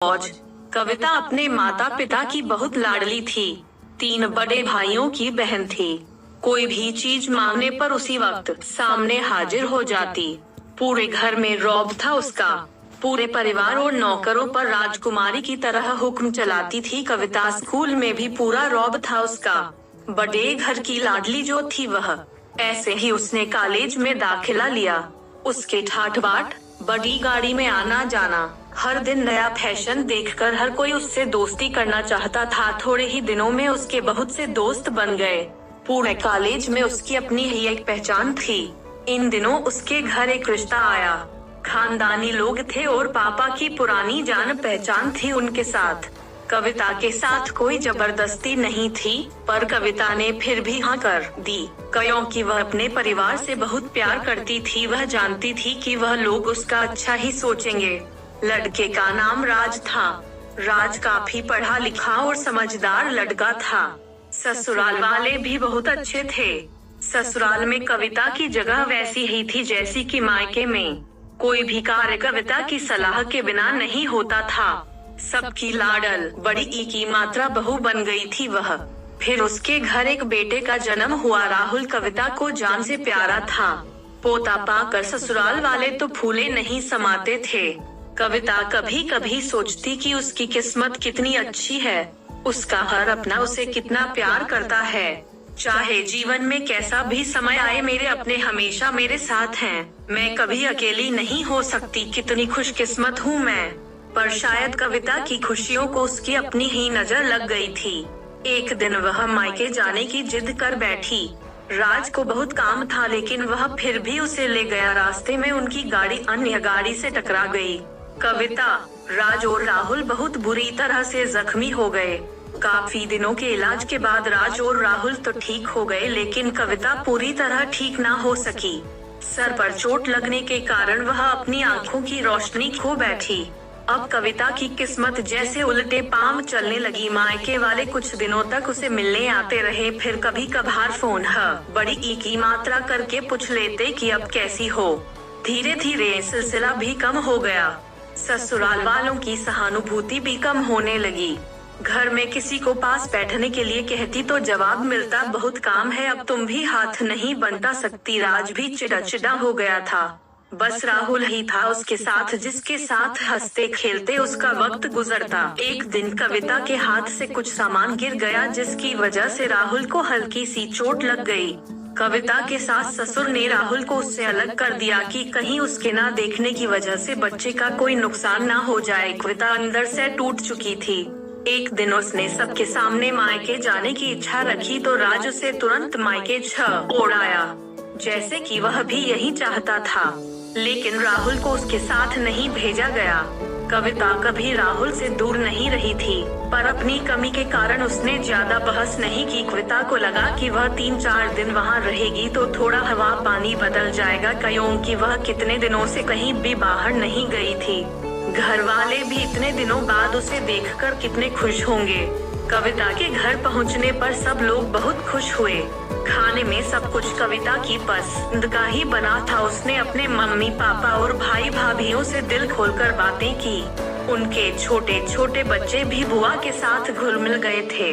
मौज। कविता अपने माता पिता की बहुत लाडली थी। 3 बड़े भाइयों की बहन थी। कोई भी चीज मांगने पर उसी वक्त सामने हाजिर हो जाती। पूरे घर में रौब था उसका। पूरे परिवार और नौकरों पर राजकुमारी की तरह हुक्म चलाती थी। कविता स्कूल में भी पूरा रौब था उसका। बड़े घर की लाडली जो थी वह। ऐसे ही उसने कॉलेज में दाखिला लिया। उसके ठाठ बाट, बड़ी गाड़ी में आना जाना, हर दिन नया फैशन देखकर हर कोई उससे दोस्ती करना चाहता था। थोड़े ही दिनों में उसके बहुत से दोस्त बन गए। पूरे कॉलेज में उसकी अपनी ही एक पहचान थी। इन दिनों उसके घर एक रिश्ता आया। खानदानी लोग थे और पापा की पुरानी जान पहचान थी उनके साथ। कविता के साथ कोई जबरदस्ती नहीं थी, पर कविता ने फिर भी हाँ कर दी, क्योंकि वह अपने परिवार से बहुत प्यार करती थी। वह जानती थी कि वह लोग उसका अच्छा ही सोचेंगे। लड़के का नाम राज था। राज काफी पढ़ा लिखा और समझदार लड़का था। ससुराल वाले भी बहुत अच्छे थे। ससुराल में कविता की जगह वैसी ही थी जैसी कि मायके में। कोई भी कार्य कविता की सलाह के बिना नहीं होता था। सबकी लाडल बड़ी ई की मात्रा बहू बन गई थी वह। फिर उसके घर एक बेटे का जन्म हुआ। राहुल कविता को जान से प्यारा था। पोता पाकर ससुराल वाले तो फूले नहीं समाते थे। कविता कभी कभी सोचती कि उसकी किस्मत कितनी अच्छी है। उसका हर अपना उसे कितना प्यार करता है। चाहे जीवन में कैसा भी समय आए, मेरे अपने हमेशा मेरे साथ हैं। मैं कभी अकेली नहीं हो सकती। कितनी खुशकिस्मत हूँ मैं। पर शायद कविता की खुशियों को उसकी अपनी ही नजर लग गई थी। एक दिन वह मायके जाने की जिद कर बैठी। राज को बहुत काम था, लेकिन वह फिर भी उसे ले गया। रास्ते में उनकी गाड़ी अन्य गाड़ी से टकरा गई। कविता, राज और राहुल बहुत बुरी तरह से जख्मी हो गए। काफी दिनों के इलाज के बाद राज और राहुल तो ठीक हो गए, लेकिन कविता पूरी तरह ठीक ना हो सकी। सर पर चोट लगने के कारण वह अपनी आंखों की रोशनी खो बैठी। अब कविता की किस्मत जैसे उल्टे पांव चलने लगी। मायके वाले कुछ दिनों तक उसे मिलने आते रहे, फिर कभी कभार फोन बड़ी ई की मात्रा करके पूछ लेते कि अब कैसी हो। धीरे धीरे सिलसिला भी कम हो गया। ससुराल वालों की सहानुभूति भी कम होने लगी। घर में किसी को पास बैठने के लिए कहती तो जवाब मिलता, बहुत काम है, अब तुम भी हाथ नहीं बंटा सकती। राज भी चिड़ा हो गया था। बस राहुल ही था उसके साथ, जिसके साथ हंसते खेलते उसका वक्त गुजरता। एक दिन कविता के हाथ से कुछ सामान गिर गया, जिसकी वजह से राहुल को हल्की सी चोट लग गई। कविता के सास ससुर ने राहुल को उससे अलग कर दिया कि कहीं उसके ना देखने की वजह से बच्चे का कोई नुकसान ना हो जाए। कविता अंदर से टूट चुकी थी। एक दिन उसने सबके सामने मायके जाने की इच्छा रखी तो राज उसे तुरंत मायके उड़ाया, जैसे कि वह भी यही चाहता था। लेकिन राहुल को उसके साथ नहीं भेजा गया। कविता कभी राहुल से दूर नहीं रही थी, पर अपनी कमी के कारण उसने ज्यादा बहस नहीं की। कविता को लगा कि वह 3-4 दिन वहाँ रहेगी तो थोड़ा हवा पानी बदल जाएगा, क्योंकि वह कितने दिनों से कहीं भी बाहर नहीं गई थी। घर वाले भी इतने दिनों बाद उसे देखकर कितने खुश होंगे। कविता के घर पहुंचने पर सब लोग बहुत खुश हुए। खाने में सब कुछ कविता की पसंद का ही बना था। उसने अपने मम्मी पापा और भाई भाभीओं से दिल खोलकर बातें की। उनके छोटे छोटे बच्चे भी बुआ के साथ घुल मिल गए थे।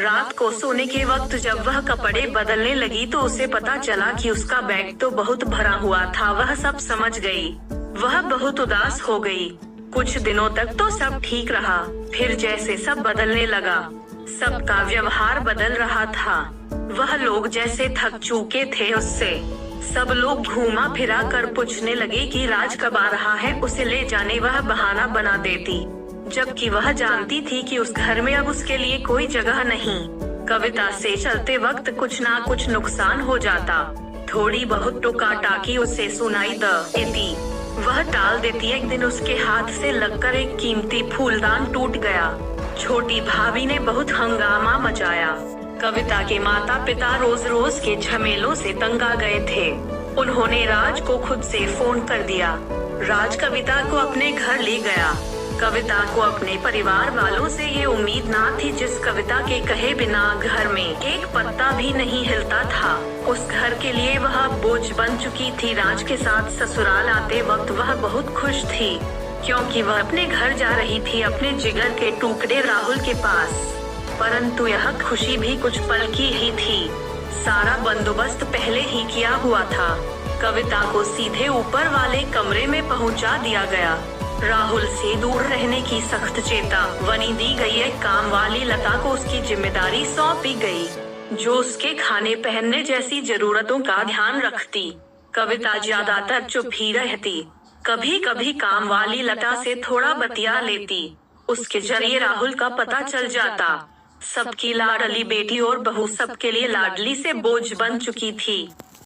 रात को सोने के वक्त जब वह कपड़े बदलने लगी तो उसे पता चला कि उसका बैग तो बहुत भरा हुआ था। वह सब समझ गई। वह बहुत उदास हो गई। कुछ दिनों तक तो सब ठीक रहा, फिर जैसे सब बदलने लगा, सबका व्यवहार बदल रहा था। वह लोग जैसे थक चुके थे उससे। सब लोग घूमा फिरा कर पूछने लगे कि राज कब आ रहा है, उसे ले जाने वह बहाना बना देती, जबकि वह जानती थी कि उस घर में अब उसके लिए कोई जगह नहीं। कविता से चलते वक्त कुछ ना कुछ नुकसान हो जाता। थोड़ी बहुत टोका टाकी उसे सुनाई देती, वह टाल देती। एक दिन उसके हाथ से लगकर एक कीमती फूलदान टूट गया। छोटी भाभी ने बहुत हंगामा मचाया। कविता के माता पिता रोज रोज के झमेलों से तंग आ गए थे। उन्होंने राज को खुद से फोन कर दिया। राज कविता को अपने घर ले गया। कविता को अपने परिवार वालों से ये उम्मीद ना थी। जिस कविता के कहे बिना घर में एक पत्ता भी नहीं हिलता था, उस घर के लिए वह बोझ बन चुकी थी। राज के साथ ससुराल आते वक्त वह बहुत खुश थी। क्योंकि वह अपने घर जा रही थी अपने जिगर के टुकड़े राहुल के पास। परंतु यह खुशी भी कुछ पल की ही थी। सारा बंदोबस्त पहले ही किया हुआ था। कविता को सीधे ऊपर वाले कमरे में पहुंचा दिया गया। राहुल से दूर रहने की सख्त चेतावनी दी गई। एक काम वाली लता को उसकी जिम्मेदारी सौंपी गई, जो उसके खाने पहनने जैसी जरूरतों का ध्यान रखती। कविता ज्यादातर चुप ही रहती। कभी कभी काम वाली लता से थोड़ा बतिया लेती। उसके जरिए राहुल का पता चल जाता। सबकी लाडली बेटी और बहू सबके लिए लाडली से बोझ बन चुकी थी।